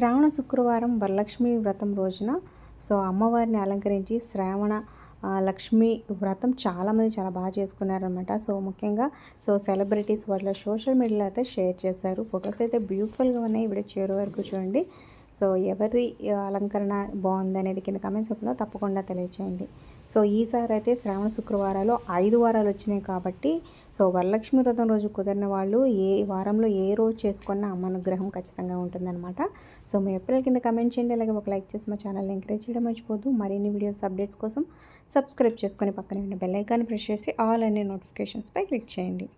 శ్రావణ శుక్రవారం వరలక్ష్మి వ్రతం రోజున అమ్మవారిని అలంకరించి శ్రావణ లక్ష్మి వ్రతం చాలామంది చాలా బాగా చేసుకున్నారనమాట. ముఖ్యంగా సెలబ్రిటీస్ వాళ్ళ సోషల్ మీడియాలో అయితే షేర్ చేశారు. ఫొటోస్ అయితే బ్యూటిఫుల్గా ఉన్నాయి. వీడియో చివరి వరకు చూడండి. ఎవరి అలంకరణ బాగుందనేది కింద కామెంట్స్ రూపంలో తప్పకుండా తెలియచేయండి. ఈసారి అయితే శ్రావణ శుక్రవారాలు 5 వారాలు వచ్చినాయి కాబట్టి వరలక్ష్మి వ్రతం రోజు కుదిరిన వాళ్ళు ఏ వారంలో ఏ రోజు చేసుకున్న అమ్మ అనుగ్రహం ఖచ్చితంగా ఉంటుందన్నమాట. మీ ఏప్రిల్ కింద కమెంట్ చేయండి. అలాగే ఒక లైక్ చేసి మా ఛానల్ని ఎంకరేజ్ చేయడం మర్చిపోద్దు. మరిన్ని వీడియోస్ అప్డేట్స్ కోసం సబ్స్క్రైబ్ చేసుకొని పక్కనే ఉన్న బెల్ ఐకాన్ని ప్రెస్ చేసి ఆల్ అనే నోటిఫికేషన్స్పై క్లిక్ చేయండి.